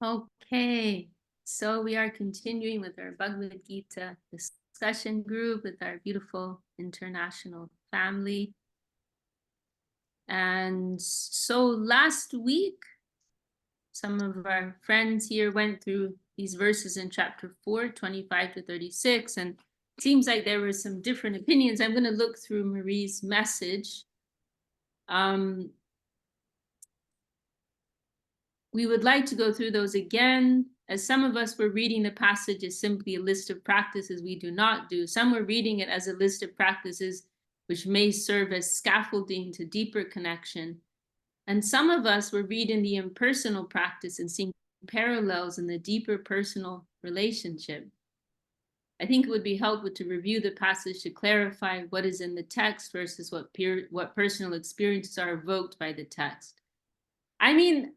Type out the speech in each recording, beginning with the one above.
Okay, so we are continuing with our Bhagavad Gita discussion group with our beautiful international family. And so last week, some of our friends here went through these verses in chapter 4, 25 to 36, and it seems like there were some different opinions. I'm going to look through Marie's message. We would like to go through those again, as some of us were reading the passage as simply a list of practices we do not do. Some were reading it as a list of practices which may serve as scaffolding to deeper connection. And some of us were reading the impersonal practice and seeing parallels in the deeper personal relationship. I think it would be helpful to review the passage to clarify what is in the text versus what personal experiences are evoked by the text. I mean,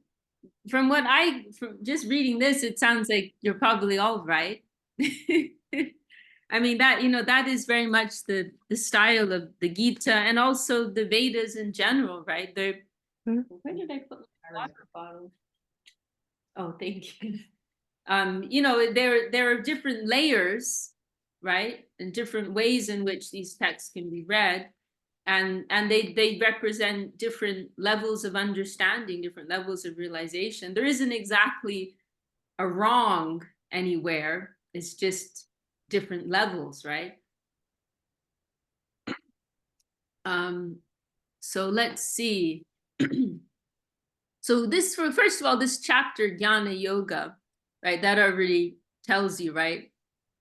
from just reading this, it sounds like you're probably all right. I mean, that is very much the style of the Gita and also the Vedas in general, right? Where did I put my water bottle? Oh, thank you. There are different layers, right? And different ways in which these texts can be read. And they represent different levels of understanding, different levels of realization. There isn't exactly a wrong anywhere. It's just different levels, right? So let's see. So first of all, this chapter, Jnana Yoga, right? That already tells you, right?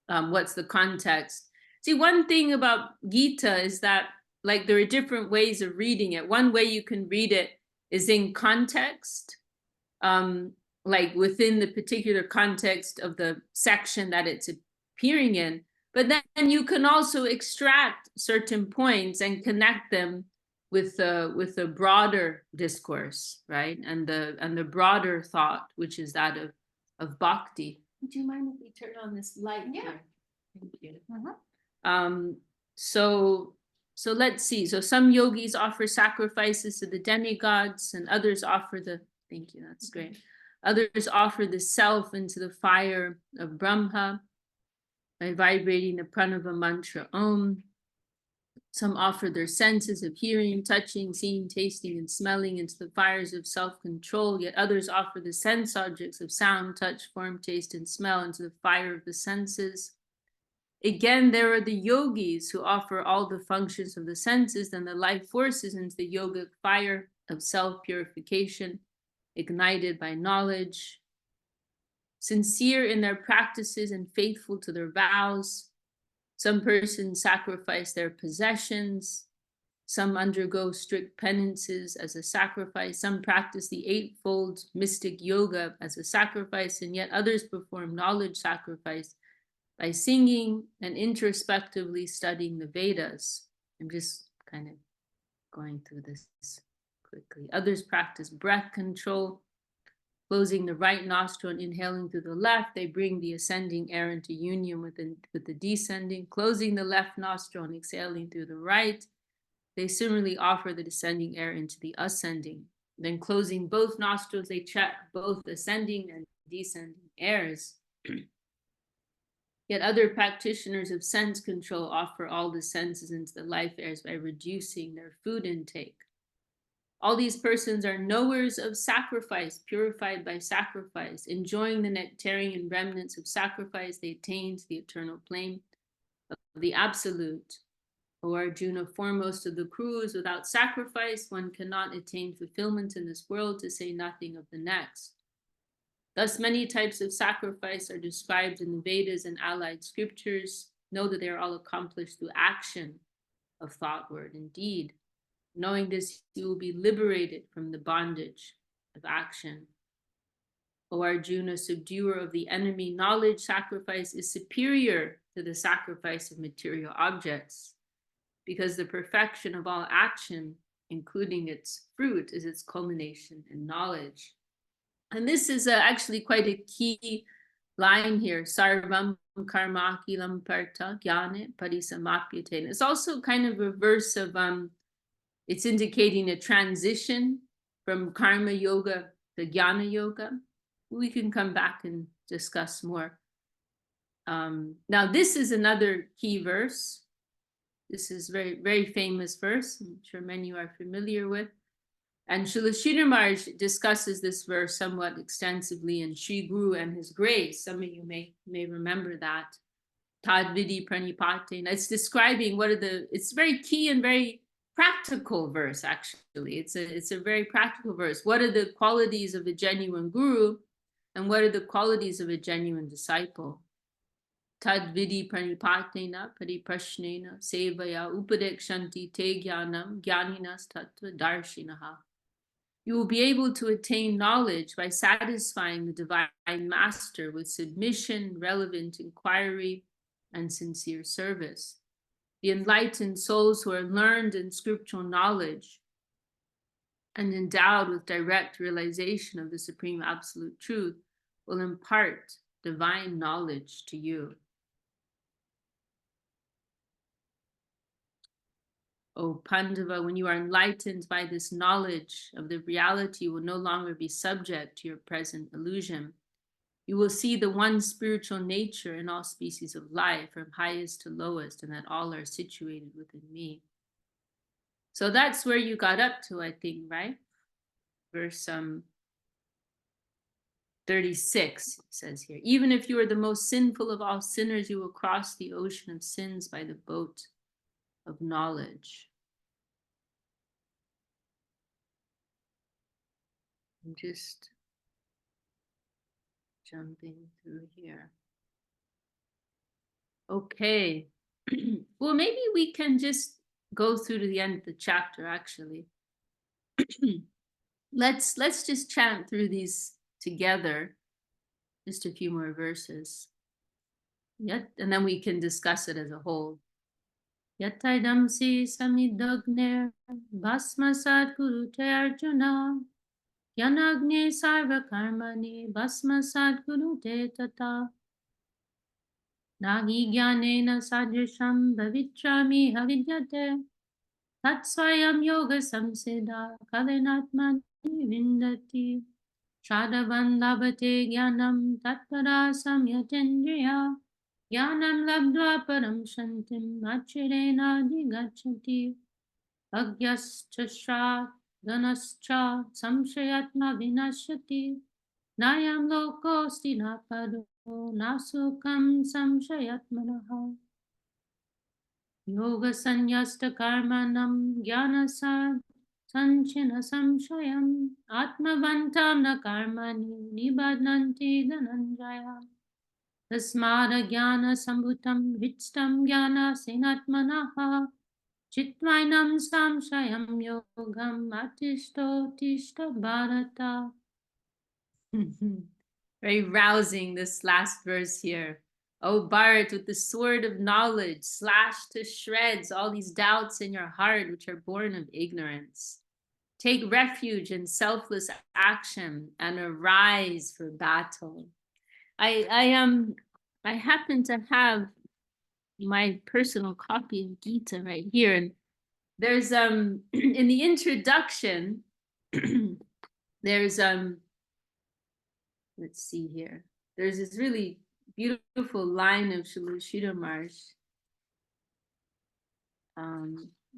What's the context? See, one thing about Gita is that like there are different ways of reading it. One way you can read it is in context, like within the particular context of the section that it's appearing in. But then you can also extract certain points and connect them with a broader discourse, right? And the broader thought, which is that of bhakti. Would you mind if we turn on this light? Yeah. Here? Thank you. So let's see. So some yogis offer sacrifices to the demigods, and others offer thank you, that's great. Others offer the self into the fire of Brahma by vibrating the pranava mantra Om. Some offer their senses of hearing, touching, seeing, tasting, and smelling into the fires of self-control, yet others offer the sense objects of sound, touch, form, taste, and smell into the fire of the senses. Again, there are the yogis who offer all the functions of the senses and the life forces into the yogic fire of self-purification, ignited by knowledge. Sincere in their practices and faithful to their vows, some persons sacrifice their possessions, some undergo strict penances as a sacrifice, some practice the eightfold mystic yoga as a sacrifice, and yet others perform knowledge sacrifice by singing and introspectively studying the Vedas. I'm just kind of going through this quickly. Others practice breath control, closing the right nostril and inhaling through the left. They bring the ascending air into union with the descending, closing the left nostril and exhaling through the right. They similarly offer the descending air into the ascending. Then closing both nostrils, they check both ascending and descending airs. Yet other practitioners of sense control offer all the senses into the life airs by reducing their food intake. All these persons are knowers of sacrifice, purified by sacrifice, enjoying the nectarian remnants of sacrifice. They attain to the eternal plane of the absolute. O Arjuna, foremost of the crews, without sacrifice, one cannot attain fulfillment in this world, to say nothing of the next. Thus, many types of sacrifice are described in the Vedas and allied scriptures. Know that they are all accomplished through action of thought, word, and deed. Knowing this, you will be liberated from the bondage of action. O Arjuna, subduer of the enemy, knowledge sacrifice is superior to the sacrifice of material objects, because the perfection of all action, including its fruit, is its culmination in knowledge. And this is actually quite a key line here. Sarvam karma akilam parta jnane parisamapyate. It's also kind of a verse of, it's indicating a transition from karma yoga to jnana yoga. we can come back and discuss more. Now, this is another key verse. This is very, very famous verse. I'm sure many are familiar with. And Srila Sridhar Maharaj discusses this verse somewhat extensively in Sri Guru and His Grace. Some of you may remember that. Tad Vidi Pranipate. It's describing what are it's very key and very practical verse, actually. It's a very practical verse. What are the qualities of a genuine guru, and what are the qualities of a genuine disciple? Tad vidi pranipatena pariprashnena sevaya upadekshanti te jnanam jnaninas tattva darshinaha. You will be able to attain knowledge by satisfying the divine master with submission, relevant inquiry, and sincere service. The enlightened souls who are learned in scriptural knowledge and endowed with direct realization of the supreme absolute truth will impart divine knowledge to you. O Pandava, when you are enlightened by this knowledge of the reality, you will no longer be subject to your present illusion. You will see the one spiritual nature in all species of life, from highest to lowest, and that all are situated within me. So that's where you got up to, I think, right? Verse 36 says here, even if you are the most sinful of all sinners, you will cross the ocean of sins by the boat of knowledge. I'm just jumping through here. Okay. Well, maybe we can just go through to the end of the chapter, actually. Let's just chant through these together. Just a few more verses. Yet, and then we can discuss it as a whole. Yataidam si samidagner basmasad kurute arjuna yanagne sarva karmani basmasad kurute tata nagi jnanena sadrisham bhavitrami havidyate tatsvayam yoga samsida kalenatmani vindati shadavan labhate jnanam tatpara samyatendriya jnanam labdva param shantim achirena digacchati agyascha ganascha samshayatma vinashati nayam lokosti napado nasukam samshayatmanaha yoga sanyasta karmanam jnanasad sanchina samshayam atmavantam na karmani nibadnanti dhananjaya tasmada jnana sambutam hitstam jnana senatmanaha chitvainam samshayam yogam atishto tishta bharata. Very rousing, this last verse here. O Bharat, with the sword of knowledge, slash to shreds all these doubts in your heart which are born of ignorance. Take refuge in selfless action and arise for battle. I happen to have my personal copy of Gita right here, and there's in the introduction there's let's see here, there's this really beautiful line of Srila Maharaj.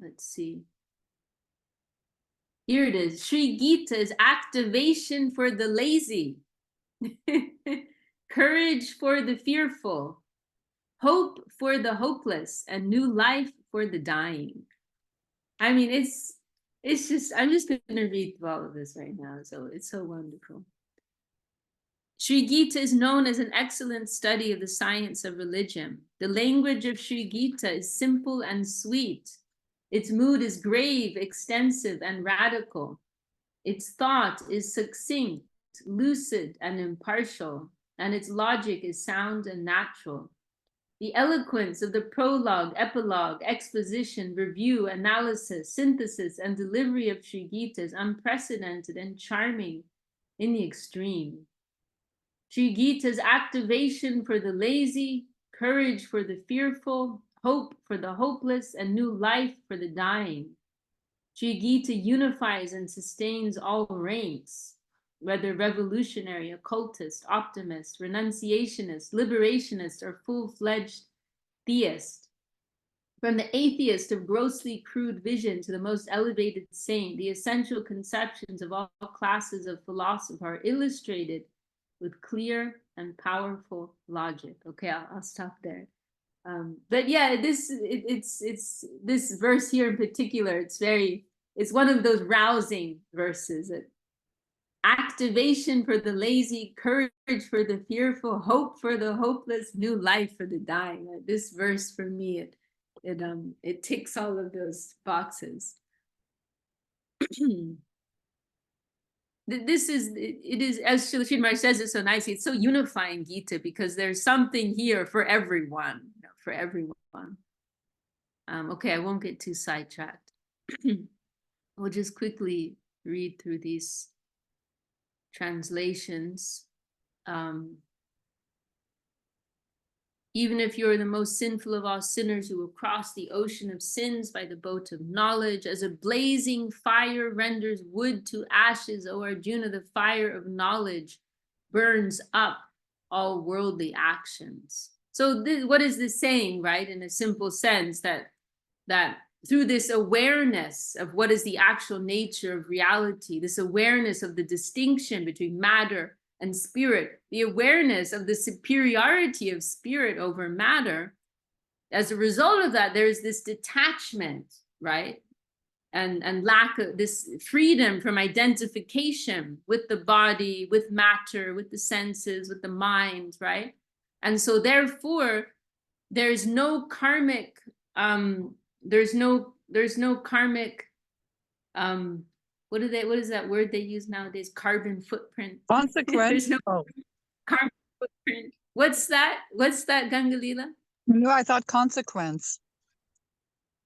Let's see, here it is. Sri Gita is activation for the lazy, courage for the fearful, hope for the hopeless, and new life for the dying. I mean, it's just, I'm just going to read through all of this right now. So it's so wonderful. Sri Gita is known as an excellent study of the science of religion. The language of Sri Gita is simple and sweet. Its mood is grave, extensive, and radical. Its thought is succinct, lucid, and impartial, and its logic is sound and natural. The eloquence of the prologue, epilogue, exposition, review, analysis, synthesis, and delivery of Sri Gita is unprecedented and charming in the extreme. Sri Gita's activation for the lazy, courage for the fearful, hope for the hopeless, and new life for the dying. Sri Gita unifies and sustains all ranks. whether revolutionary, occultist, optimist, renunciationist, liberationist, or full-fledged theist. From the atheist of grossly crude vision to the most elevated saint, the essential conceptions of all classes of philosophy are illustrated with clear and powerful logic. Okay, I'll stop there. But yeah, it's this verse here in particular. It's one of those rousing verses. Activation for the lazy, courage for the fearful, hope for the hopeless, new life for the dying. This verse for me, it ticks all of those boxes. This is, it is, as Srila says it so nicely, it's so unifying Gita, because there's something here for everyone, for everyone. Okay, I won't get too sidetracked. We'll just quickly read through these translations. Even if you're the most sinful of all sinners who will cross the ocean of sins by the boat of knowledge, as a blazing fire renders wood to ashes, O Arjuna, the fire of knowledge burns up all worldly actions. So what is this saying, right? In a simple sense, that through this awareness of what is the actual nature of reality, this awareness of the distinction between matter and spirit, the awareness of the superiority of spirit over matter, as a result of that, there's this detachment, right? And lack of this freedom from identification with the body, with matter, with the senses, with the mind, right? And so therefore, there's no karmic, there's no karmic, what is that word they use nowadays? Carbon footprint. Consequence. There's no carbon footprint. What's that, Gangalila? No, I thought consequence.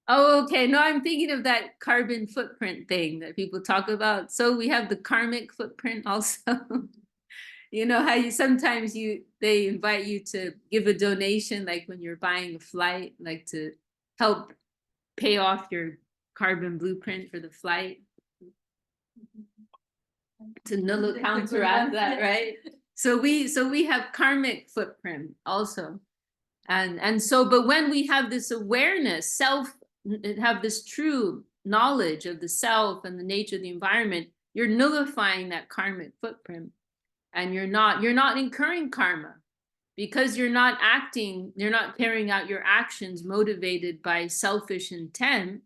Oh, okay. No, I'm thinking of that carbon footprint thing that people talk about. So we have the karmic footprint also. You know how sometimes they invite you to give a donation, like when you're buying a flight, like to help pay off your carbon blueprint for the flight, to counteract that, right? So we have karmic footprint also, and so, but when we have this awareness, have this true knowledge of the self and the nature of the environment, you're nullifying that karmic footprint, and you're not incurring karma, because you're not acting, you're not carrying out your actions motivated by selfish intent.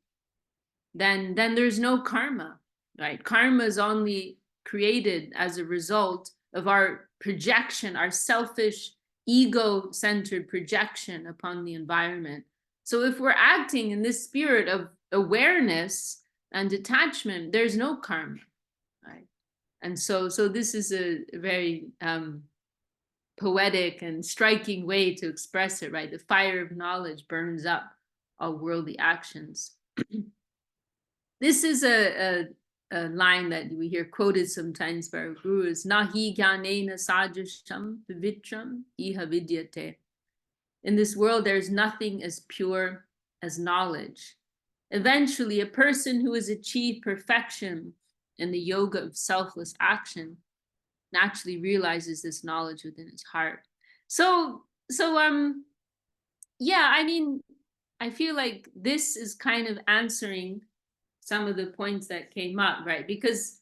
Then there's no karma, right? Karma is only created as a result of our projection, our selfish, ego-centered projection upon the environment. So if we're acting in this spirit of awareness and detachment, there's no karma, right? And so this is a very poetic and striking way to express it, right? The fire of knowledge burns up all worldly actions. This is a line that we hear quoted sometimes by our gurus: Nahi jnanena sajasham pavitram iha vidyate. In this world, there's nothing as pure as knowledge. Eventually, a person who has achieved perfection in the yoga of selfless action naturally realizes this knowledge within his heart. So yeah, I mean, I feel like this is kind of answering some of the points that came up, right? Because,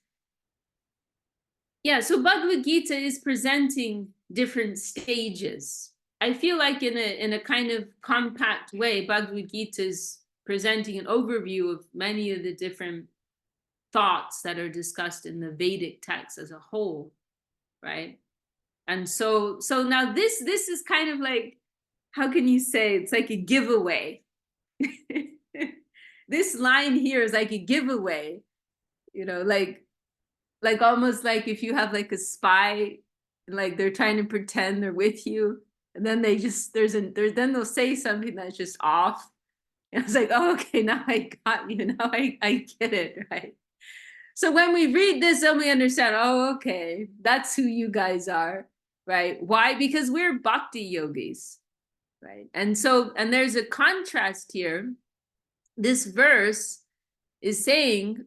yeah, so Bhagavad Gita is presenting different stages. I feel like in a kind of compact way, Bhagavad Gita is presenting an overview of many of the different thoughts that are discussed in the Vedic text as a whole, right? And so now this is kind of like, how can you say, it's like a giveaway. This line here is like a giveaway, you know, like almost like if you have like a spy, like they're trying to pretend they're with you, and then they just then they'll say something that's just off. And it's like, oh, okay, now I got you. Now I get it, right? So when we read this, then we understand, oh, okay, that's who you guys are, right? Why? Because we're bhakti yogis, right? And there's a contrast here. This verse is saying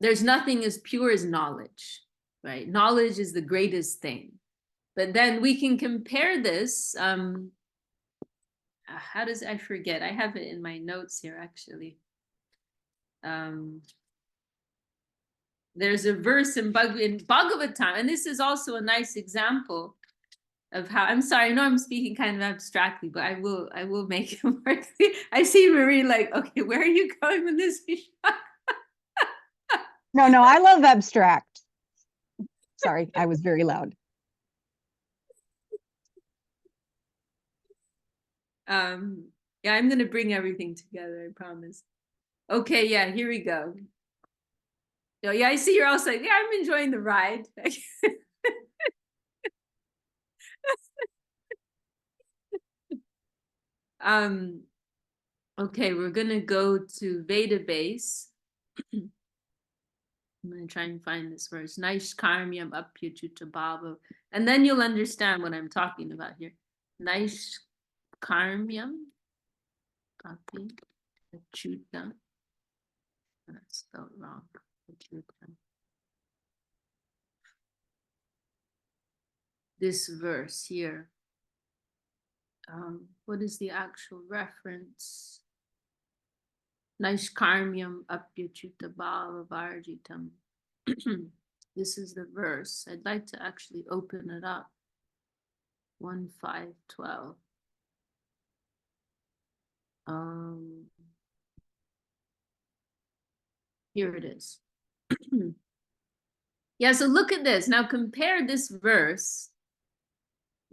there's nothing as pure as knowledge, right? Knowledge is the greatest thing. But then we can compare this. How does, I forget? I have it in my notes here, actually. There's a verse in Bhagavad, and this is also a nice example of how, I'm sorry, I know I'm speaking kind of abstractly, but I will make it more clear. I see Marie like, okay, where are you going with this? No, I love abstract. Sorry, I was very loud. Yeah, I'm gonna bring everything together, I promise. Okay, yeah, here we go. So yeah, I see you're also like, yeah, I'm enjoying the ride. Okay, we're gonna go to Veda base. I'm gonna try and find this verse. Naishkarmyam apyuchuta bhava. And then you'll understand what I'm talking about here. Naishkarmyam apyuchuta. That's spelled wrong. This verse here. What is the actual reference? Naishkarmyam apyuchuta bhava varjitam. This is the verse. I'd like to actually open it up. 1:5:12. Here it is. Yeah, so look at this. Now compare this verse.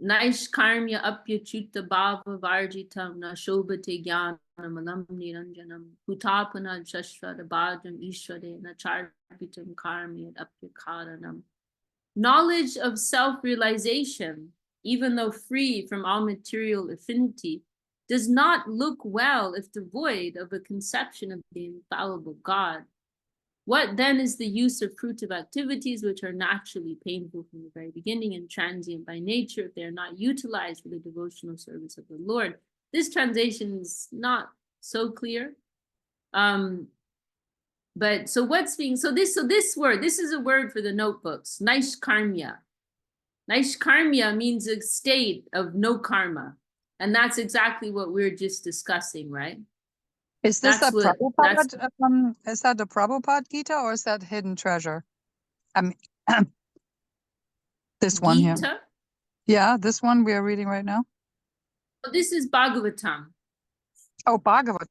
Naishkarmya apyachuta bhava varjitam na shobhate jnanam alam niranjanam hutapana shashvara bhajam ishvare na charpitam karmya apyakaranam. Knowledge of self-realization, even though free from all material affinity, does not look well if devoid of a conception of the infallible God. What then is the use of fruitive activities which are naturally painful from the very beginning and transient by nature if they are not utilized for the devotional service of the Lord? This translation is not so clear. But so what's being, so this word, this is a word for the notebooks, naishkarmya. Naishkarmya means a state of no karma. And that's exactly what we're just discussing, right? Is this That's a what- that's- Prabhupada? Is that a Prabhupada Gita or is that Hidden Treasure? This one here. Gītā? Yeah, this one we are reading right now. Well, this is Bhagavatam. Oh, Bhagavad.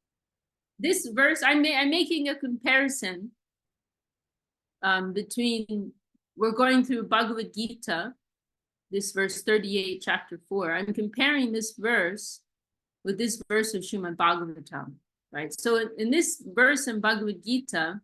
This verse, I'm making a comparison between, we're going through Bhagavad Gita, this verse 38, chapter 4. I'm comparing this verse with this verse of Srimad Bhagavatam, right? So in this verse in Bhagavad Gita,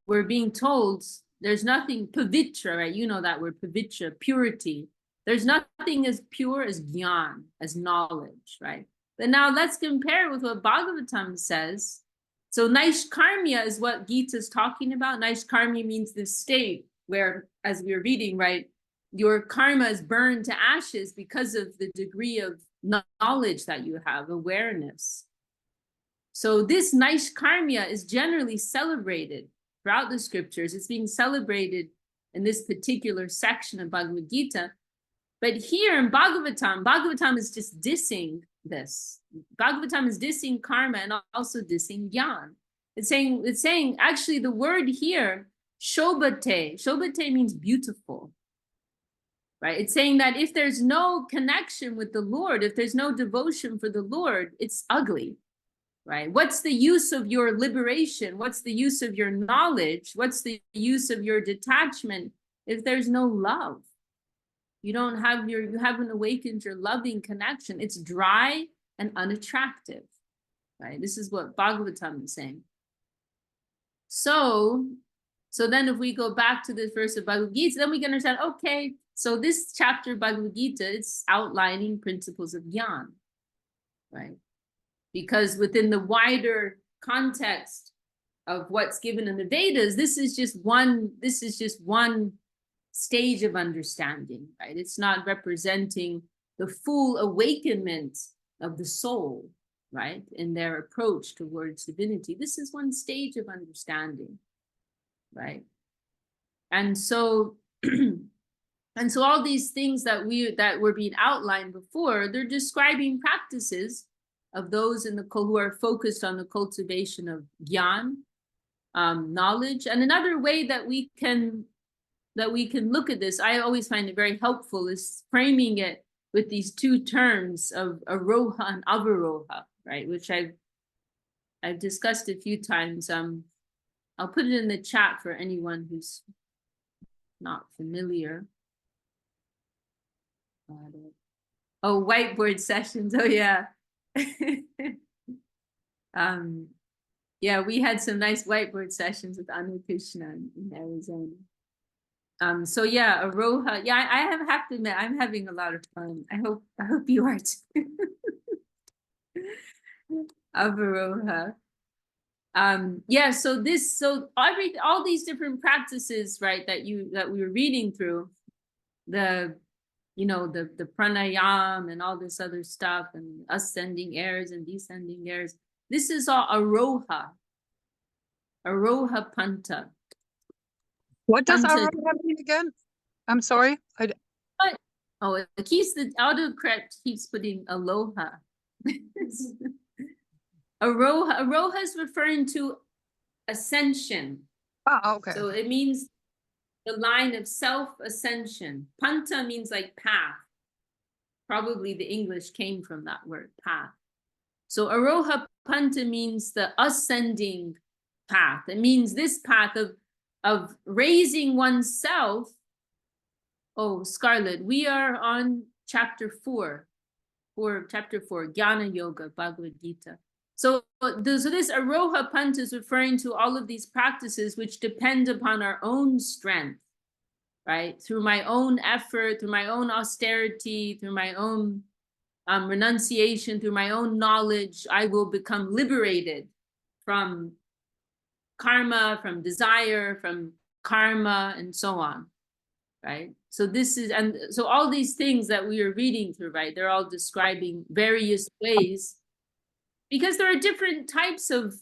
we're being told there's nothing pavitra, right? You know that word pavitra, purity. There's nothing as pure as jnana, as knowledge, right? But now let's compare with what Bhagavatam says. So naishkarmya is what Gita is talking about. Naishkarmya means this state where, as we were reading, right, your karma is burned to ashes because of the degree of knowledge that you have, awareness. So this naishkarmya is generally celebrated throughout the scriptures. It's being celebrated in this particular section of Bhagavad Gita. But here in Bhagavatam is just dissing this. Bhagavatam is dissing karma and also dissing jnana. It's saying actually the word here, shobhate. Shobhate means beautiful, right? It's saying that if there's no connection with the Lord, if there's no devotion for the Lord, it's ugly, right? What's the use of your liberation? What's the use of your knowledge? What's the use of your detachment if there's no love? You haven't awakened your loving connection. It's dry and unattractive, right? This is what Bhagavatam is saying. So then if we go back to this verse of Bhagavad Gita, then we can understand, okay, so this chapter of Bhagavad Gita, it's outlining principles of jnana, right? Because within the wider context of what's given in the Vedas, this is just one stage of understanding, right? It's not representing the full awakenment of the soul, right? In their approach towards divinity. This is one stage of understanding, right? And so and so all these things that were being outlined before, they're describing practices of those in the who are focused on the cultivation of gyan, knowledge. And another way that we can look at this, I always find it very helpful, is framing it with these two terms of aroha and avaroha, right? Which I've discussed a few times. I'll put it in the chat for anyone who's not familiar. Oh, whiteboard sessions. Oh yeah. Yeah, we had some nice whiteboard sessions with Anu Krishna in Arizona. So yeah, aroha. Yeah, I have to admit, I'm having a lot of fun. I hope you are too. Avaroha. Yeah, so all these different practices, right, that we were reading through, the pranayam and all this other stuff, and ascending airs and descending airs. This is all aroha panta. What does Panta. aroha mean again? I'm sorry. Oh, the autocorrect keeps putting aloha. Aroha is referring to ascension. Ah, okay. So it means the line of self-ascension. Panta means like path. Probably the English came from that word, path. So aroha panta means the ascending path. It means this path of raising oneself. Oh, Scarlett, we are on chapter 4, Jnana Yoga, Bhagavad Gita. So this aroha panta is referring to all of these practices which depend upon our own strength, right? Through my own effort, through my own austerity, through my own renunciation, through my own knowledge, I will become liberated from karma, from desire, from karma, and so on, right? So so all these things that we are reading through, right, they're all describing various ways, because there are different types of,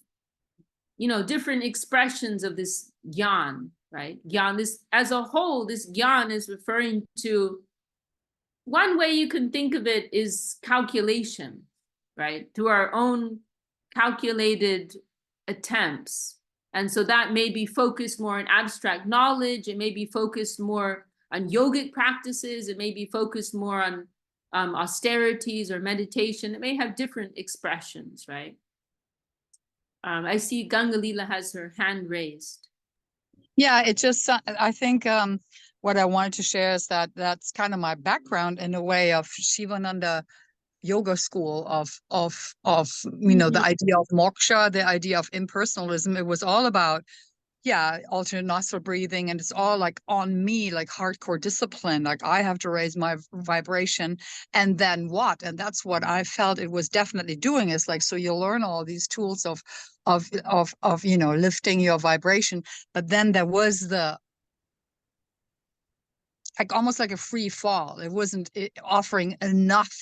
different expressions of this gyan, right? Gyan, this as a whole, this gyan is referring to, one way you can think of it is calculation, right? Through our own calculated attempts. And so that may be focused more on abstract knowledge. It may be focused more on yogic practices. It may be focused more on austerities or meditation. It may have different expressions, right? I see Gangalila has her hand raised. Yeah, it just, I think what I wanted to share is that that's kind of my background in a way of Shivananda yoga school of the idea of moksha, the idea of impersonalism. It was all about, yeah, alternate nostril breathing, and it's all like on me, like hardcore discipline. Like I have to raise my vibration, and then what? And that's what I felt it was definitely doing, is like, so you learn all these tools of lifting your vibration, but then there was the, like, almost like a free fall. It wasn't offering enough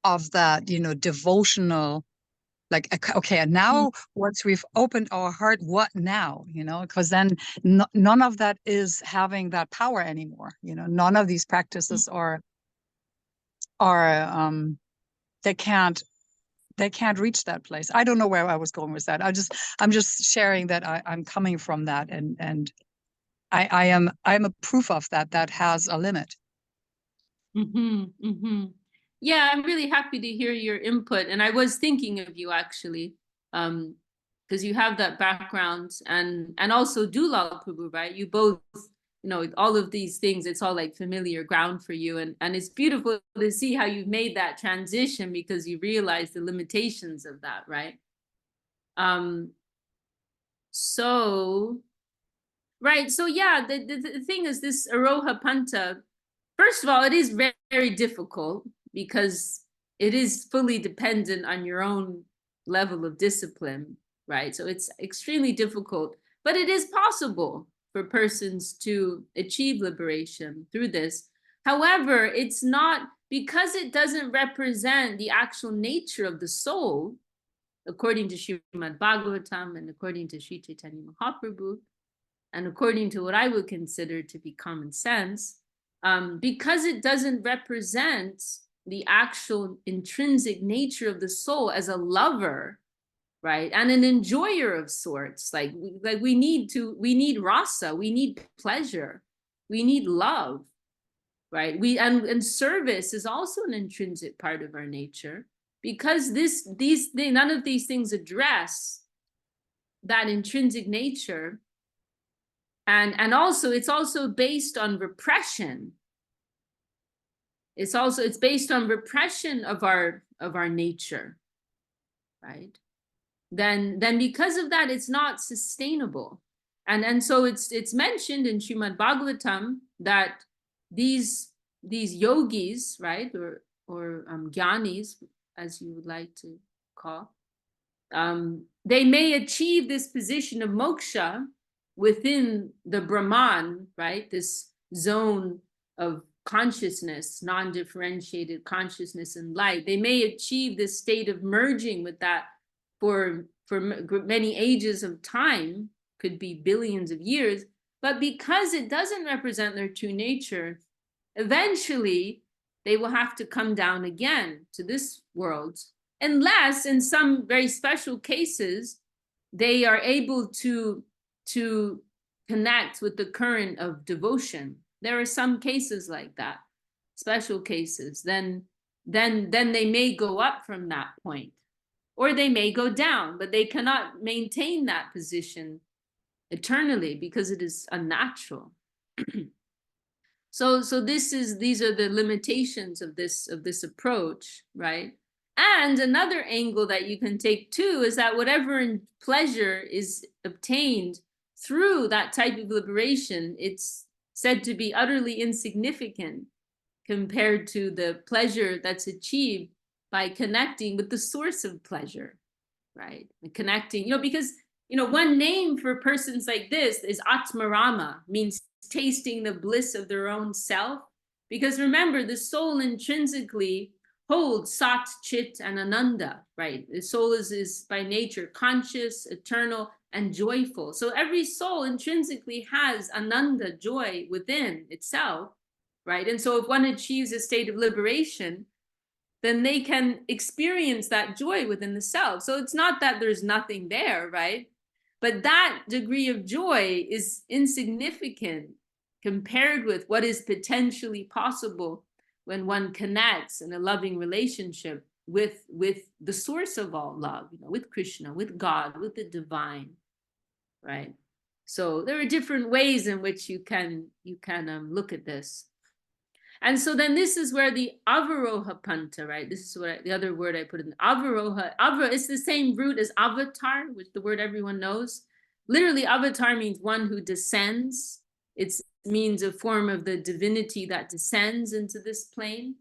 of that, devotional, like, okay, and now once we've opened our heart, what now? Because then none of that is having that power anymore. None of these practices are they can't reach that place. I don't know where I was going with that. I'm just sharing that I'm coming from that, and I'm a proof of that has a limit. Yeah, I'm really happy to hear your input. And I was thinking of you, actually, because you have that background, and also Dulal Prabhu, right? You both, all of these things, it's all like familiar ground for you. And it's beautiful to see how you've made that transition, because you realize the limitations of that, right? So, right. So yeah, the thing is, this Aroha Panta, first of all, it is very, very difficult, because it is fully dependent on your own level of discipline, right? So it's extremely difficult, but it is possible for persons to achieve liberation through this. However, it's not, because it doesn't represent the actual nature of the soul, according to Srimad Bhagavatam and according to Sri Chaitanya Mahaprabhu, and according to what I would consider to be common sense, because it doesn't represent the actual intrinsic nature of the soul as a lover, right, and an enjoyer of sorts. Like we need rasa, we need pleasure, we need love, right? And service is also an intrinsic part of our nature, because none of these things address that intrinsic nature, and also it's also based on repression. It's based on repression of our nature, right? Then because of that, it's not sustainable. And so it's mentioned in Srimad Bhagavatam that these yogis, right, or jnanis, as you would like to call, they may achieve this position of moksha within the Brahman, right, this zone of consciousness, non-differentiated consciousness and light. They may achieve this state of merging with that for many ages of time, could be billions of years, but because it doesn't represent their true nature, eventually they will have to come down again to this world, unless in some very special cases they are able to connect with the current of devotion. There are some cases like that, special cases. Then they may go up from that point, or they may go down, but they cannot maintain that position eternally because it is unnatural. So these are the limitations of this approach, right? And another angle that you can take too is that whatever pleasure is obtained through that type of liberation, it's said to be utterly insignificant compared to the pleasure that's achieved by connecting with the source of pleasure, right? And connecting, because, one name for persons like this is Atmarama, means tasting the bliss of their own self. Because remember, the soul intrinsically holds Sat, Chit, and Ananda, right? The soul is by nature conscious, eternal, and joyful. So every soul intrinsically has Ananda, joy within itself, right? And so if one achieves a state of liberation, then they can experience that joy within the self. So it's not that there's nothing there, right? But that degree of joy is insignificant compared with what is potentially possible when one connects in a loving relationship with the source of all love, with Krishna, with God, with the divine, right? So there are different ways in which you can look at this. And so then this is where the avaroha panta, right? This is what the other word I put in. Avaroha, it's the same root as avatar, which the word everyone knows. Literally, avatar means one who descends. It means a form of the divinity that descends into this plane.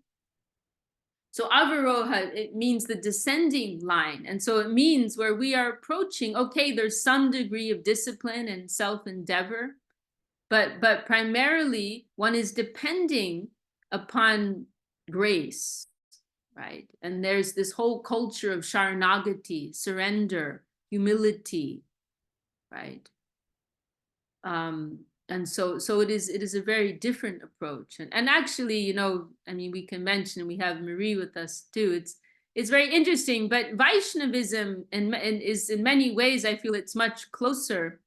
So avaroha, it means the descending line. And so it means where we are approaching, okay, there's some degree of discipline and self-endeavor, but primarily one is depending upon grace, right? And there's this whole culture of sharanagati, surrender, humility, right? And so it is a very different approach. And actually, we can mention, we have Marie with us too. It's very interesting, but Vaishnavism is in many ways, I feel it's much closer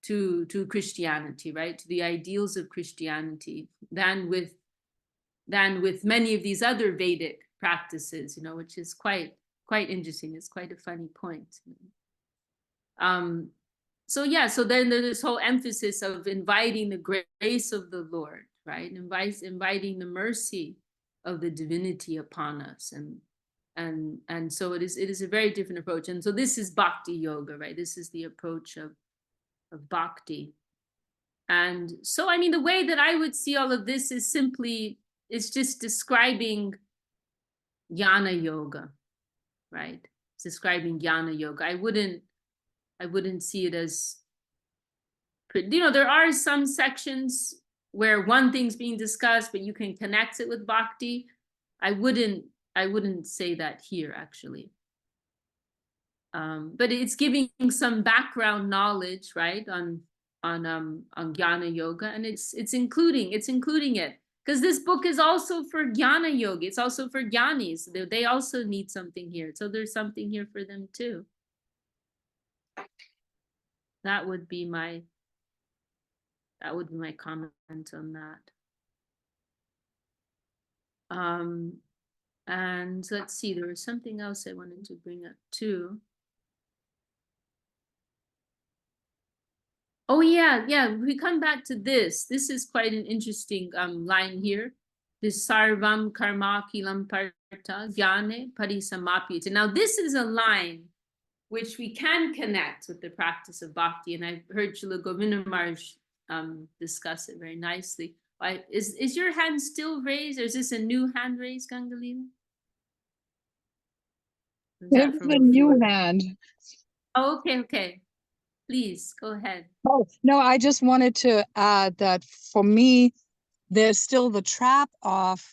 to Christianity, right? To the ideals of Christianity than with many of these other Vedic practices, which is quite interesting. It's quite a funny point. So then there's this whole emphasis of inviting the grace of the Lord, right? Inviting the mercy of the divinity upon us. And so it is a very different approach. And so this is bhakti yoga, right? This is the approach of bhakti. And so, the way that I would see all of this is simply, it's just describing jnana yoga, right? It's describing jnana yoga. I wouldn't see it as, there are some sections where one thing's being discussed, but you can connect it with bhakti. I wouldn't say that here, actually. But it's giving some background knowledge, right, Jnana Yoga, and it's including it, because this book is also for Jnana Yoga. It's also for Jnanis. They also need something here, so there's something here for them too. That would be my comment on that. And let's see, there was something else I wanted to bring up too. Oh yeah, we come back to this. This is quite an interesting line here. This sarvam karma kilam parta jnane parisamapyate. Now this is a line which we can connect with the practice of bhakti, and I've heard Srila Govinda Maharaj discuss it very nicely. Is your hand still raised, or is this a new hand raised, Gangalila? It's a new hand. Oh, okay. Please go ahead. Oh, no, I just wanted to add that for me, there's still the trap of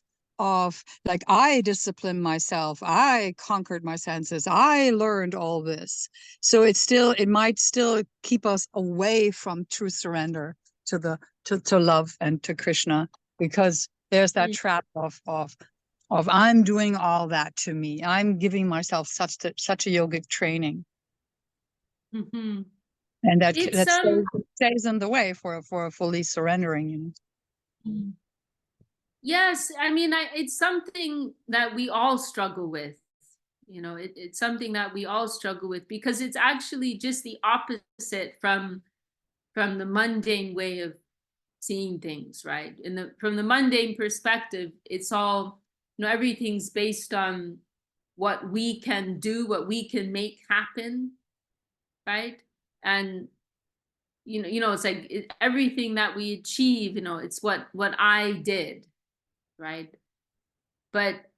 like, I disciplined myself, I conquered my senses, I learned all this. So it might still keep us away from true surrender to love and to Krishna, because there's that trap of I'm doing all that to me. I'm giving myself such a yogic training. Mm-hmm. And that stays in the way for fully surrendering, you know. Yes, I mean, it's something that we all struggle with. You know, it's something that we all struggle with, because it's actually just the opposite from the mundane way of seeing things, right? From the mundane perspective, it's all, you know, everything's based on what we can do, what we can make happen, right? And you know, it's like everything that we achieve, you know, it's what I did, right? But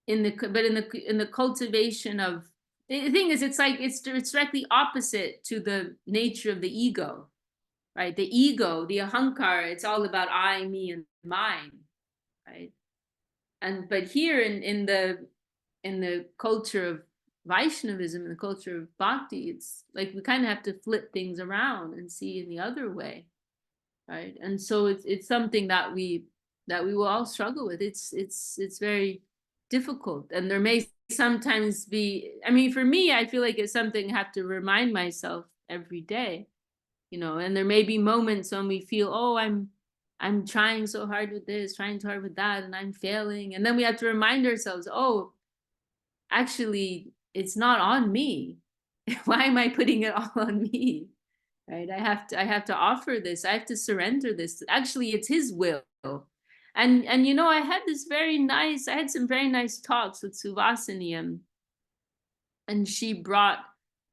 in the cultivation of, the thing is, it's like it's directly opposite to the nature of the ego, right? The ego, the ahankara, it's all about I, me, and mine, right? But here in the culture of Vaishnavism, in the culture of bhakti, it's like we kind of have to flip things around and see in the other way, right? And so it's something that we will all struggle with. It's very difficult, and there may sometimes be, I mean, for me, I feel like it's something I have to remind myself every day, you know. And there may be moments when we feel, oh, I'm trying so hard with this, trying so hard with that, and I'm failing. And then we have to remind ourselves, oh, actually, it's not on me. Why am I putting it all on me? Right? I have to offer this. I have to surrender this. Actually, it's his will. And you know, I had some very nice talks with Suvasini, and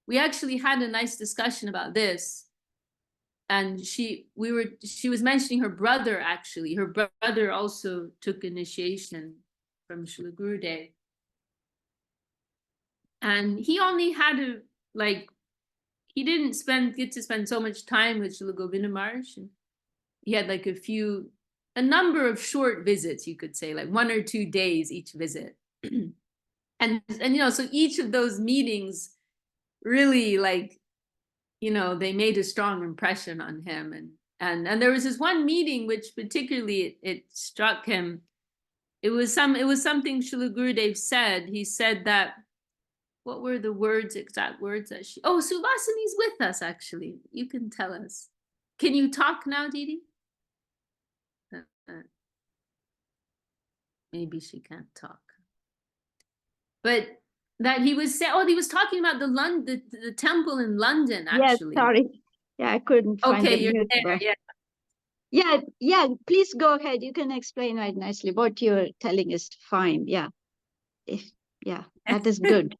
we actually had a nice discussion about this. And she was mentioning her brother, actually. Her brother also took initiation from Srila Gurudev. And he only had he didn't get to spend so much time with Srila Govinda Maharaj. He had like a number of short visits, you could say, like 1 or 2 days each visit. and you know, so each of those meetings really, like, you know, they made a strong impression on him. And there was this one meeting which particularly it struck him. It was something Srila Gurudev said. He said that, what were the exact words that Suvasini's with us, actually. You can tell us. Can you talk now, Didi? Maybe she can't talk. But that he was saying, he was talking about the temple in London, actually. Yes, sorry. Yeah, I couldn't find Okay, the you're mute there, yeah. Yeah, please go ahead. You can explain right nicely. What you're telling is fine. Yeah. That is good.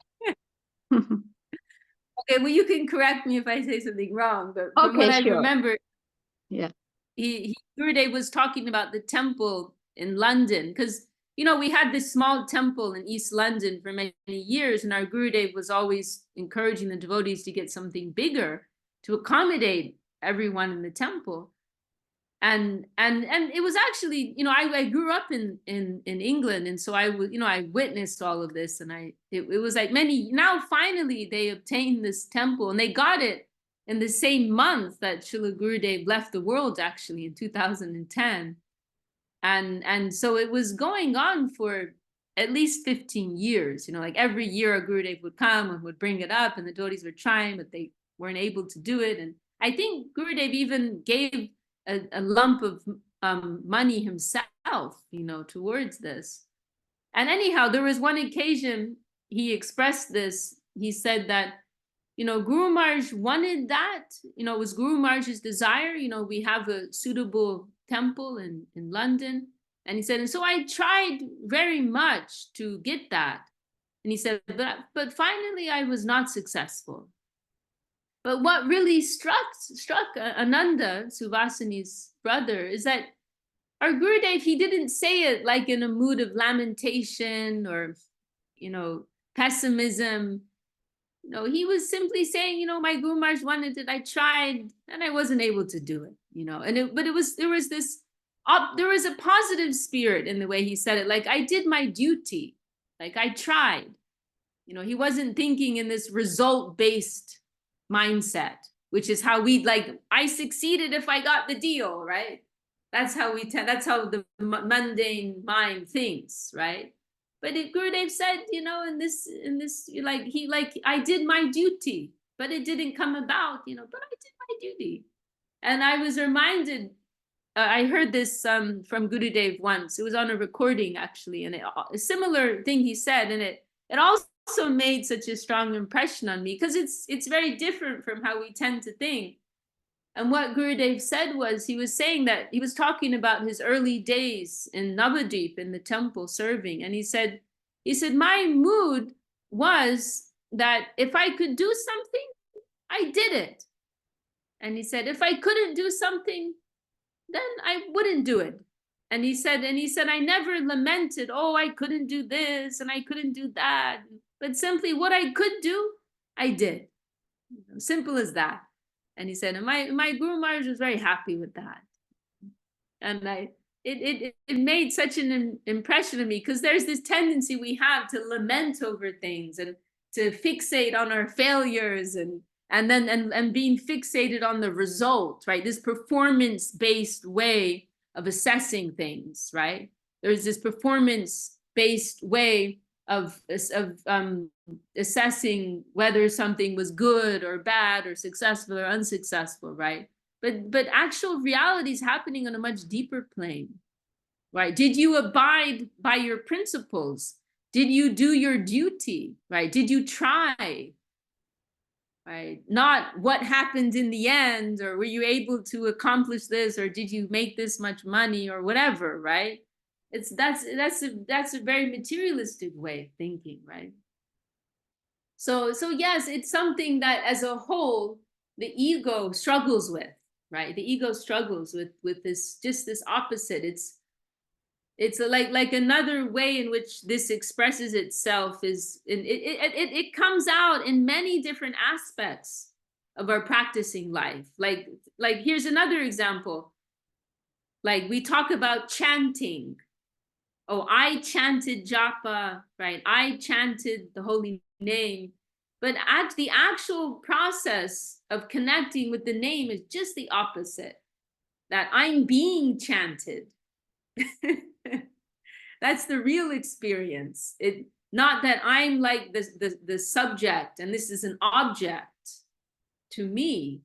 Okay, well, you can correct me if I say something wrong, but from what I remember, Gurudev was talking about the temple in London, because, you know, we had this small temple in East London for many years, and our Gurudev was always encouraging the devotees to get something bigger to accommodate everyone in the temple. And it was actually, you know, I grew up in England, and so I witnessed all of this, and it was like now finally they obtained this temple, and they got it in the same month that Srila Gurudev left the world, actually in 2010. And so it was going on for at least 15 years, you know, like every year a Gurudev would come and would bring it up, and the devotees were trying, but they weren't able to do it. And I think Gurudev even gave a lump of money himself, you know, towards this. And anyhow, there was one occasion he expressed this. He said that, you know, Guru Maharaj wanted that, you know, it was Guru Maharaj's desire, you know, we have a suitable temple in London. And he said, and so I tried very much to get that. And he said, but finally I was not successful. But what really struck Ananda, Suvasini's brother, is that our Gurudev, he didn't say it like in a mood of lamentation or, you know, pessimism. You know, he was simply saying, you know, my Guru Maharaj wanted it, I tried, and I wasn't able to do it, you know. And there was a positive spirit in the way he said it, like I did my duty, like I tried. You know, he wasn't thinking in this result-based mindset, which is how we like, I succeeded if I got the deal, right? That's how that's how the mundane mind thinks, right? But Gurudev said, you know, in this, I did my duty, but it didn't come about, you know, but I did my duty. And I was reminded, I heard this from Gurudev once. It was on a recording, actually, and a similar thing he said, and it also made such a strong impression on me, because it's very different from how we tend to think. And what Gurudev said was, he was saying that he was talking about his early days in Navadvip in the temple serving. And he said, my mood was that if I could do something, I did it. And he said, if I couldn't do something, then I wouldn't do it. And he said, I never lamented, oh, I couldn't do this and I couldn't do that. But simply what I could do, I did. Simple as that. And he said, and my Guru Maharaj was very happy with that. And it made such an impression on me, because there's this tendency we have to lament over things and to fixate on our failures and being fixated on the result, right? This performance-based way of assessing things, right? There's this performance-based way of assessing whether something was good or bad or successful or unsuccessful, right? But actual reality is happening on a much deeper plane, right? Did you abide by your principles? Did you do your duty, right? Did you try, right? Not what happened in the end, or were you able to accomplish this, or did you make this much money or whatever, right? That's a very materialistic way of thinking, right? So yes, it's something that as a whole the ego struggles with, right? The ego struggles with this, just this opposite. It's like another way in which this expresses itself is it comes out in many different aspects of our practicing life. Like here's another example. Like we talk about chanting. Oh, I chanted japa, right? I chanted the holy name. But at the actual process of connecting with the name is just the opposite. That I'm being chanted. That's the real experience. Not that I'm like the subject and this is an object to me,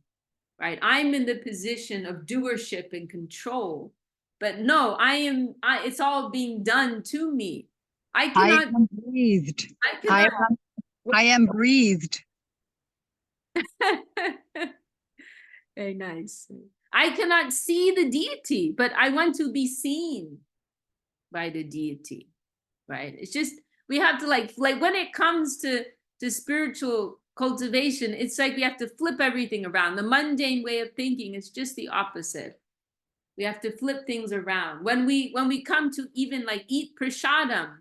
right? I'm in the position of doership and control. But no, it's all being done to me. I am breathed. I am breathed. Very nice. I cannot see the deity, but I want to be seen by the deity, right? It's just, we have to like when it comes to spiritual cultivation, it's like we have to flip everything around. The mundane way of thinking is just the opposite. We have to flip things around. When we come to even like eat prasadam,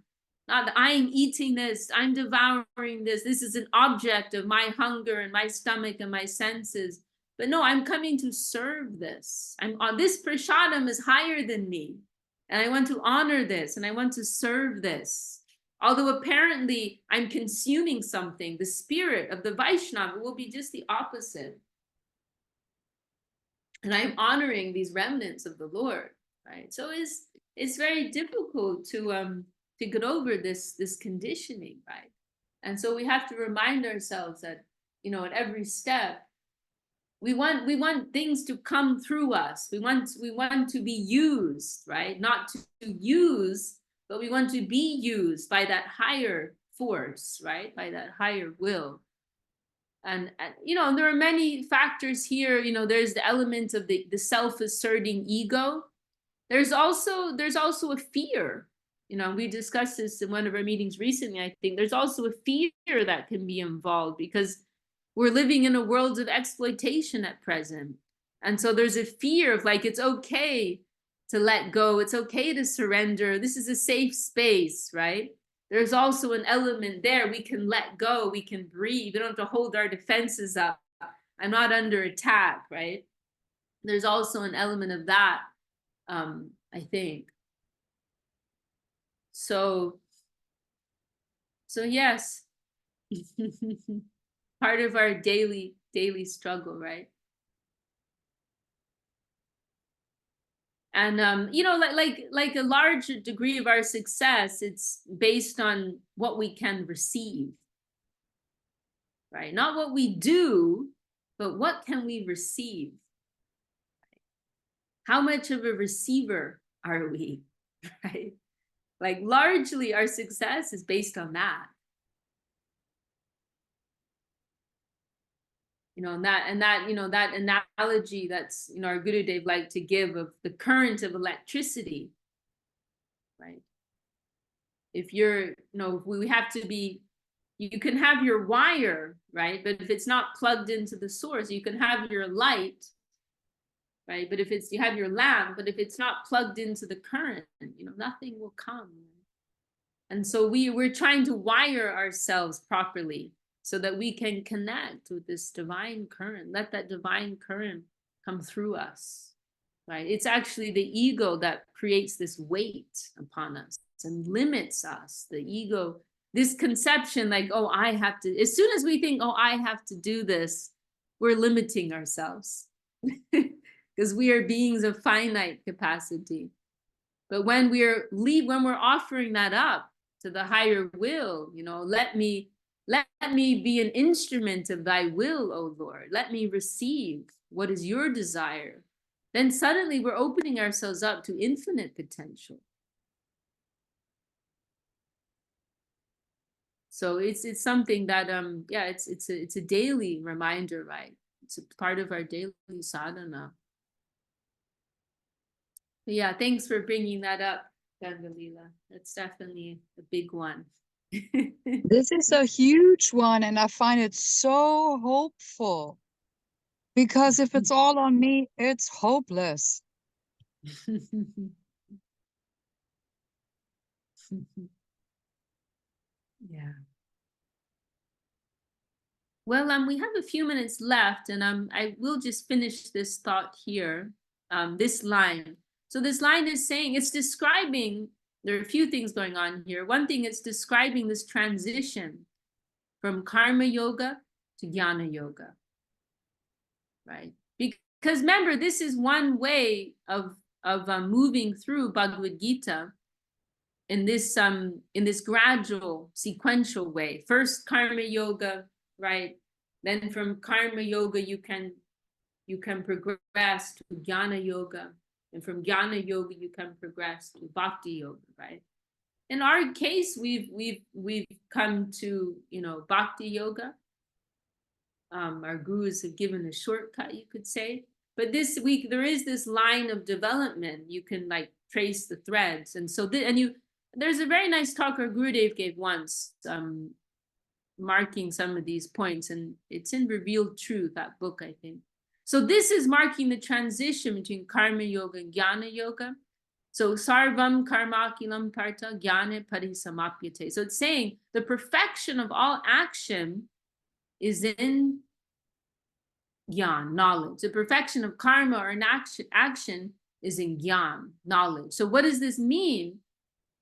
not that I'm eating this, I'm devouring this, this is an object of my hunger and my stomach and my senses. But no, I'm coming to serve this. This prasadam is higher than me. And I want to honor this and I want to serve this. Although apparently I'm consuming something, the spirit of the Vaishnava will be just the opposite. and I'm honoring these remnants of the Lord, right? So it's very difficult to get over this conditioning, right? And so we have to remind ourselves that, you know, at every step, we want things to come through us. We want to be used, right? Not to use, but we want to be used by that higher force, right? By that higher will. And you know, there are many factors here. You know, there's the element of the self-asserting ego. There's also a fear. You know, we discussed this in one of our meetings recently. I think there's also a fear that can be involved because we're living in a world of exploitation at present. And so there's a fear of like, it's okay to let go. It's okay to surrender. This is a safe space, right? There's also an element there. We can let go. We can breathe. We don't have to hold our defenses up. I'm not under attack, right? There's also an element of that, I think. So yes, part of our daily struggle, right? And you know, like a large degree of our success, it's based on what we can receive, right? Not what we do, but what can we receive? How much of a receiver are we, right? Like largely our success is based on that. You know, and that, you know, that analogy that's, you know, our Gurudev liked to give of the current of electricity, right? If you're, you know, we have to be, you can have your wire, right? But if it's not plugged into the source, you can have your light, right? But if it's, you have your lamp, but if it's not plugged into the current, you know, nothing will come. And so we're trying to wire ourselves properly so that we can connect with this divine current. Let that divine current come through us, right? It's actually the ego that creates this weight upon us and limits us. The ego, this conception like, oh, I have to, as soon as we think, oh, I have to do this, we're limiting ourselves because we are beings of finite capacity. But when we're offering that up to the higher will, you know, let me be an instrument of thy will, O Lord. Let me receive what is your desire. Then suddenly we're opening ourselves up to infinite potential. So it's something that yeah, it's a daily reminder, right? It's a part of our daily sadhana. But yeah, thanks for bringing that up, Gangalila. That's definitely a big one. This is a huge one, and I find it so hopeful. Because if it's all on me, it's hopeless. Yeah. Well, we have a few minutes left, and I will just finish this thought here. This line. So this line is saying, it's describing, there are a few things going on here. One thing, it's describing this transition from karma yoga to jnana yoga, right? Because remember, this is one way of moving through Bhagavad Gita in this gradual sequential way. First karma yoga, right? Then from karma yoga you can progress to jnana yoga, and from jnana yoga you can progress to bhakti yoga, right? In our case, we've come to, you know, bhakti yoga. Our gurus have given a shortcut, you could say. But this week there is this line of development. You can like trace the threads, and so there's a very nice talk our Gurudev gave once, marking some of these points, and it's in Revealed Truth, that book, I think. So this is marking the transition between karma yoga and jnana yoga. So sarvam karmakilam parta jnane parisamapyate. So it's saying the perfection of all action is in jnana, knowledge. The perfection of karma or an action is in jnana, knowledge. So what does this mean?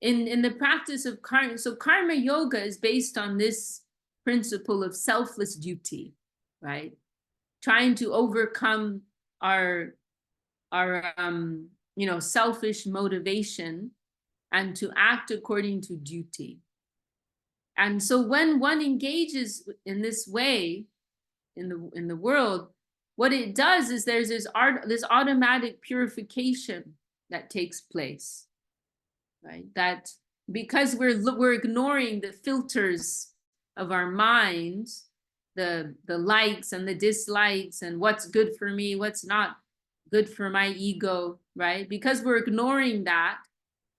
In the practice of karma, so karma yoga is based on this principle of selfless duty, right? Trying to overcome our you know, selfish motivation, and to act according to duty. And so when one engages in this way in the world, what it does is there's this automatic purification that takes place, right? That because we're ignoring the filters of our minds, the likes and the dislikes, and what's good for me, what's not good for my ego, right? Because we're ignoring that,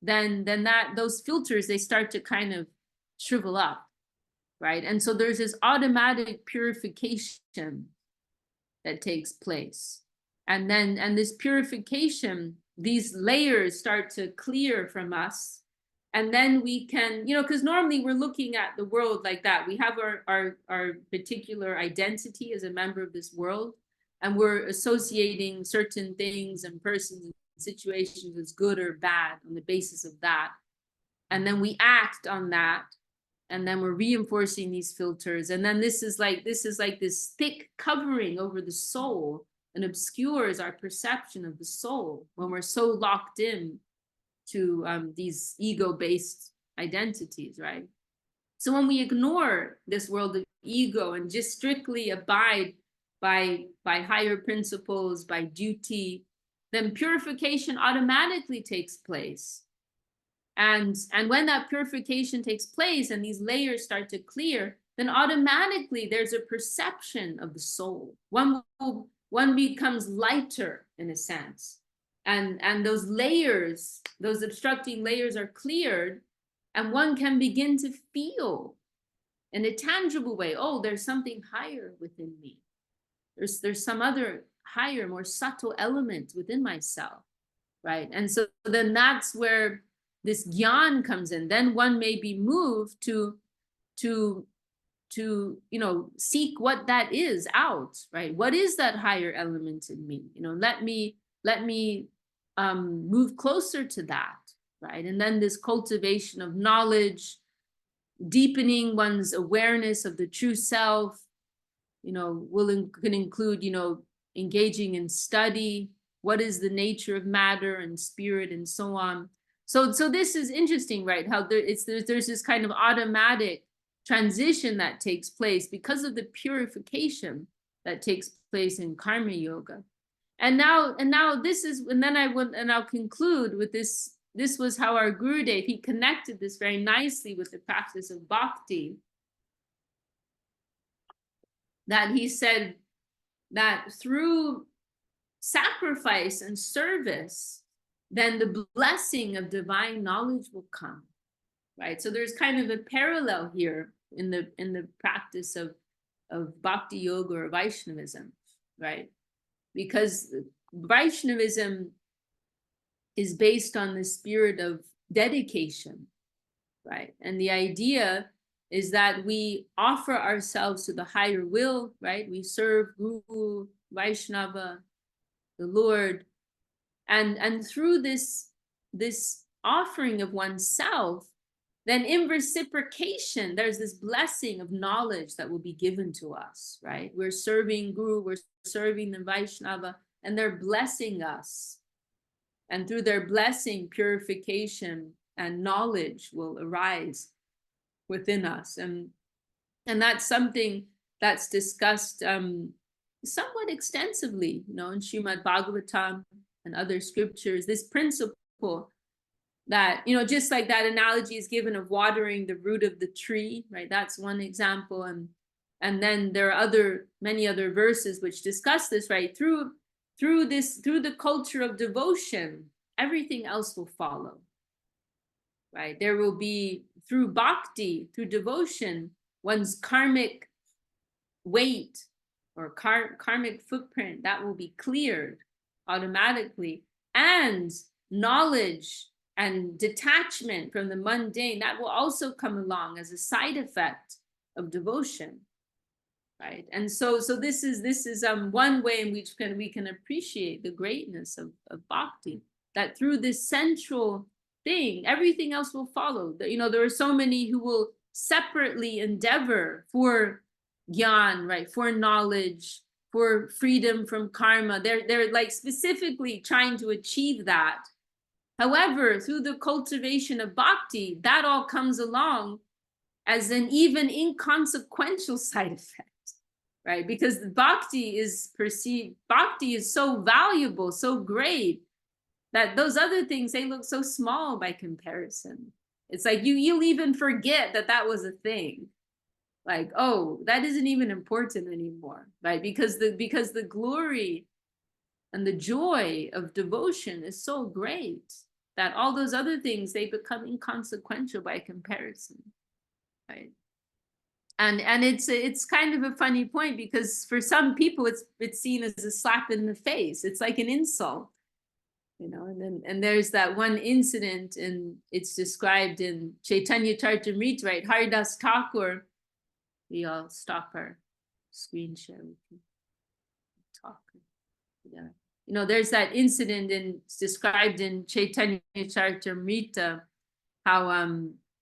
then those filters, they start to kind of shrivel up, right? And so there's this automatic purification that takes place. And this purification, these layers start to clear from us. And then we can, you know, because normally we're looking at the world like that. We have our particular identity as a member of this world, and we're associating certain things and persons and situations as good or bad on the basis of that. And then we act on that, and then we're reinforcing these filters. And then this is like this thick covering over the soul, and obscures our perception of the soul when we're so locked in to these ego-based identities, right? So when we ignore this world of ego and just strictly abide by higher principles, by duty, then purification automatically takes place. And when that purification takes place and these layers start to clear, then automatically there's a perception of the soul. One becomes lighter in a sense. And those layers, those obstructing layers are cleared, and one can begin to feel in a tangible way, oh, there's something higher within me. There's some other higher, more subtle element within myself, right? And so then that's where this gyan comes in. Then one may be moved to you know, seek what that is out, right? What is that higher element in me? You know, let me move closer to that, right? And then this cultivation of knowledge, deepening one's awareness of the true self, you know, can include, you know, engaging in study, what is the nature of matter and spirit, and so on. So this is interesting, right? How there's this kind of automatic transition that takes place because of the purification that takes place in karma yoga. And now this is, and then I'll conclude with this. This was how our Gurudev, he connected this very nicely with the practice of bhakti. That he said that through sacrifice and service, then the blessing of divine knowledge will come, right? So there's kind of a parallel here in the practice of bhakti yoga or Vaishnavism, right? Because Vaishnavism is based on the spirit of dedication, right? And the idea is that we offer ourselves to the higher will, right? We serve Guru, Vaishnava, the Lord, and through this offering of oneself, then in reciprocation, there's this blessing of knowledge that will be given to us, right? We're serving Guru, we're serving the Vaishnava, and they're blessing us. And through their blessing, purification and knowledge will arise within us. And that's something that's discussed somewhat extensively, you know, in Srimad Bhagavatam and other scriptures, this principle that, you know, just like that analogy is given of watering the root of the tree, right? That's one example. And then there are many other verses which discuss this, right? Through the culture of devotion, everything else will follow, right? There will be, through bhakti, through devotion, one's karmic weight or karmic footprint, that will be cleared automatically. And knowledge and detachment from the mundane, that will also come along as a side effect of devotion, right? And so this is one way in which we can appreciate the greatness of bhakti, that through this central thing, everything else will follow. You know, there are so many who will separately endeavor for gyan, right, for knowledge, for freedom from karma. They're like specifically trying to achieve that. However, through the cultivation of bhakti, that all comes along as an even inconsequential side effect, right? Because the bhakti is perceived, bhakti is so valuable, so great, that those other things, they look so small by comparison. It's like you'll even forget that that was a thing. Like, oh, that isn't even important anymore, right? Because the glory and the joy of devotion is so great that all those other things, they become inconsequential by comparison, right? And it's kind of a funny point, because for some people it's seen as a slap in the face. It's like an insult, you know. And there's that one incident, and it's described in Chaitanya Charitamrita, right? Haridas Thakur. We all stop our screen share. We can talk. Yeah. You know, there's that incident, and it's described in Chaitanya Charitamrita, how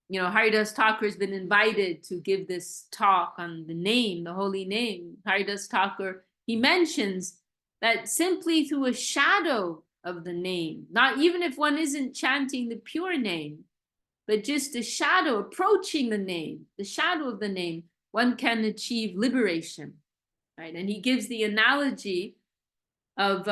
you know, Haridas Thakur has been invited to give this talk on the name, the holy name. Haridas Thakur, he mentions that simply through a shadow of the name, not even if one isn't chanting the pure name, but just a shadow approaching the name, the shadow of the name, one can achieve liberation, right? And he gives the analogy of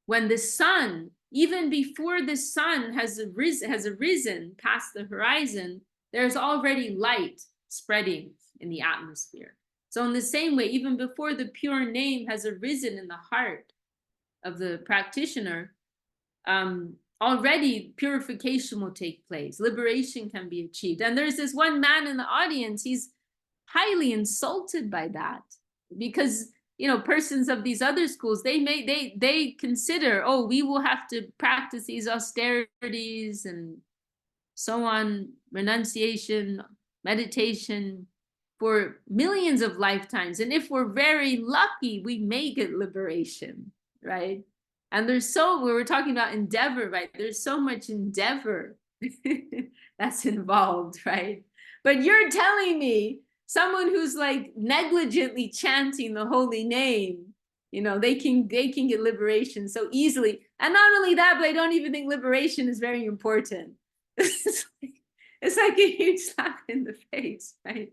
when the sun, even before the sun has arisen past the horizon, there's already light spreading in the atmosphere. So in the same way, even before the pure name has arisen in the heart of the practitioner, already purification will take place. Liberation can be achieved. And there's this one man in the audience, he's highly insulted by that, because you know, persons of these other schools, they consider, oh, we will have to practice these austerities and so on, renunciation, meditation for millions of lifetimes. And if we're very lucky, we may get liberation, right? And we were talking about endeavor, right? There's so much endeavor that's involved, right? But you're telling me someone who's like negligently chanting the holy name, you know, they can get liberation so easily. And not only that, but I don't even think liberation is very important. It's like a huge slap in the face, right?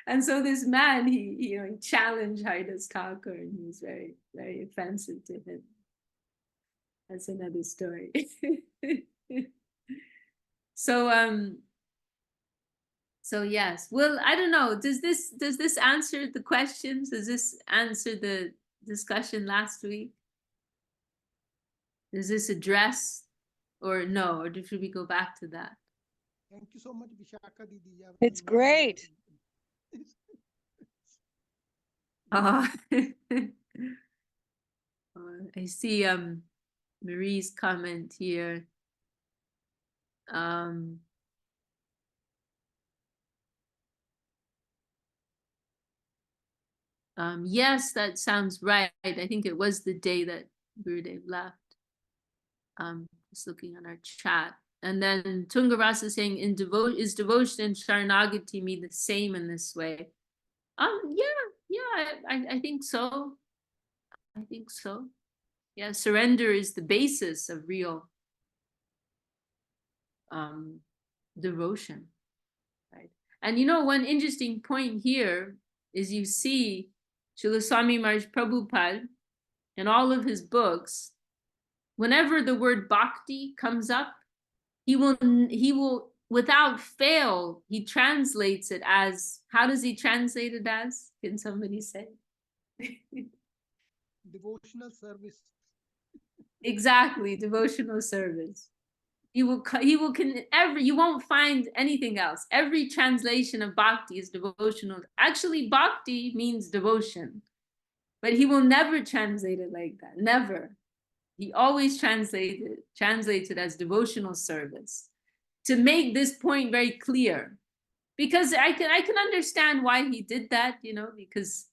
And so this man, he challenged Haridas Thakur, and he was very, very offensive to him. That's another story. So yes, well, I don't know. Does this answer the questions? Does this answer the discussion last week? Does this address, or no? Or should we go back to that? Thank you so much, Vishaka Didi. It's great. I see Marie's comment here. Yes, that sounds right. I think it was the day that Gurudev left. Just looking on our chat. And then Tungarasa is saying, is devotion and Sharanagati mean the same in this way? Yeah, I think so. I think so. Yeah, surrender is the basis of real devotion, right? And you know, one interesting point here is you see Srila Swami Maharaj Prabhupada in all of his books, whenever the word bhakti comes up, he will without fail, he translates it as, how does he translate it as? Can somebody say? Devotional service. Exactly, devotional service. You won't find anything else. Every translation of bhakti is devotional. Actually, bhakti means devotion, but he will never translate it like that. Never. He always translates it as devotional service, to make this point very clear. Because I can understand why he did that, you know, because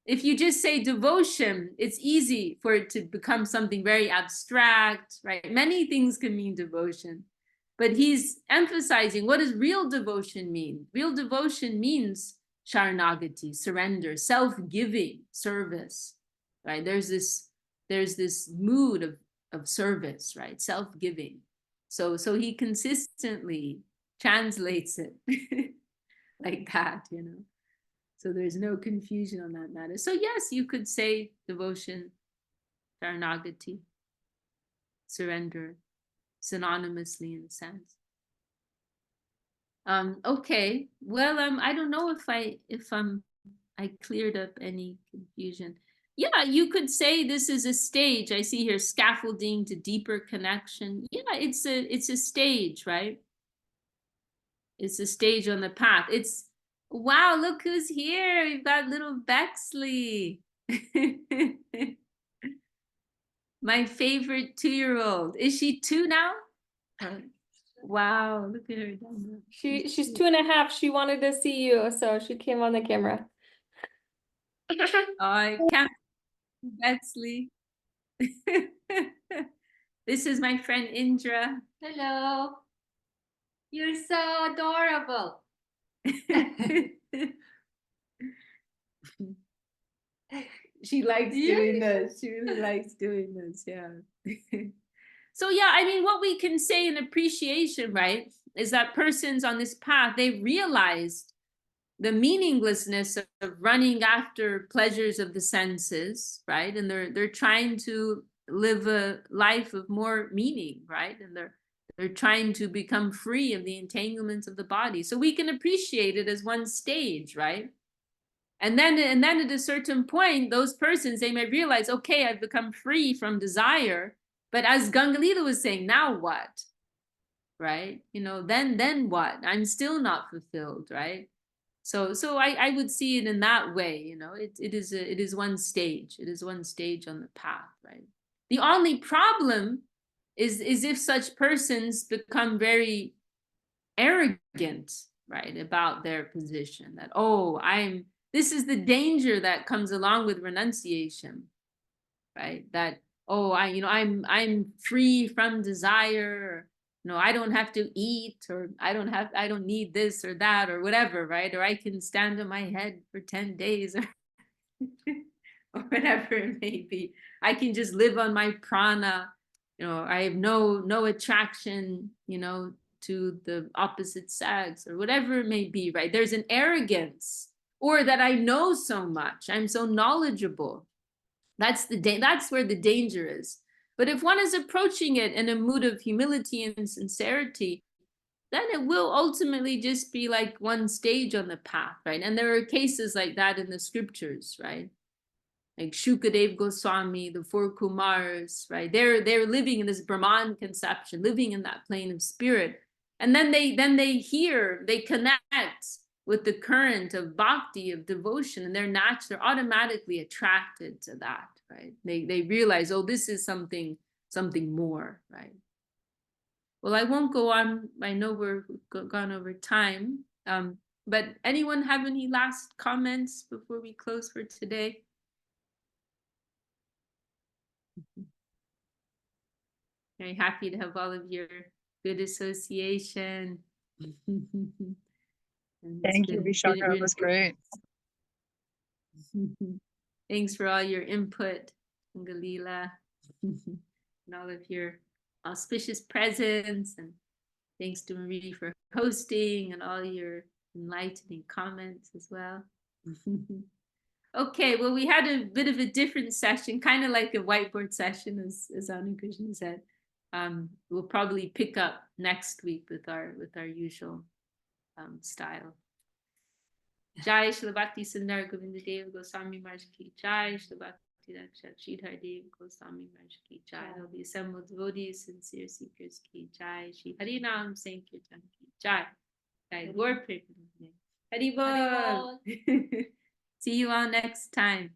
if you just say devotion, it's easy for it to become something very abstract, right? Many things can mean devotion, but he's emphasizing, what does real devotion mean? Real devotion means Sharanagati, surrender, self-giving service, right? There's this mood of service, right? Self-giving. So he consistently translates it like that, you know. So there's no confusion on that matter. So yes, you could say devotion, Sharanagati, surrender, synonymously in a sense. Okay, well, I don't know if I cleared up any confusion. Yeah, you could say this is a stage. I see here scaffolding to deeper connection. Yeah, it's a stage, right? It's a stage on the path. It's, wow, look who's here. We've got little Bexley. My favorite 2-year-old. Is she 2 now? Wow, look at her down there. She's 2.5. She wanted to see you, so she came on the camera. I can't, Bexley. This is my friend Indra. Hello. You're so adorable. She likes doing this. She really likes doing this. Yeah. So yeah, I mean, what we can say in appreciation, right, is that persons on this path, they realized the meaninglessness of running after pleasures of the senses, right? And they're trying to live a life of more meaning, right? And they're trying to become free of the entanglements of the body. So we can appreciate it as one stage, right? And then at a certain point, those persons, they may realize, okay, I've become free from desire. But as Gangalila was saying, now what? Right? You know, then what? I'm still not fulfilled, right? So I would see it in that way, you know, it is one stage. It is one stage on the path, right? The only problem is if such persons become very arrogant, right, about their position, that, oh, this is the danger that comes along with renunciation, right? That, oh, I'm free from desire, or, I don't have to eat, or I don't need this or that or whatever, right? Or I can stand on my head for 10 days or, or whatever it may be. I can just live on my prana. I have no attraction, to the opposite sex or whatever it may be, right? There's an arrogance, or that I know so much, I'm so knowledgeable. That's where the danger is. But if one is approaching it in a mood of humility and sincerity, then it will ultimately just be like one stage on the path, right? And there are cases like that in the scriptures, right? Like Shukadev Goswami, the 4 Kumars, right? They're living in this Brahman conception, living in that plane of spirit. And then they connect with the current of bhakti, of devotion, and they're automatically attracted to that, right? They realize, oh, this is something more, right? Well, I won't go on. I know we're gone over time. But anyone have any last comments before we close for today? Very happy to have all of your good association. Thank you, Vishaka. It was great. Thanks for all your input, Galila, and all of your auspicious presence. And thanks to Marie for hosting and all your enlightening comments as well. Okay, well, we had a bit of a different session, kind of like a whiteboard session, as Anu Krishna said. We'll probably pick up next week with our usual style. Jai Shri Bhakti Sundar Govinda Dev Goswami Maharaj ki Jai, Shri Bhakti Raksha Sridhar Dev Goswami Maharaj ki Jai, all the assembled devotees, sincere seekers ki Jai, Shri Hari Nam Sankirtan ki Jai, Jai Gaur Premanande, Hari Bol. See you all next time.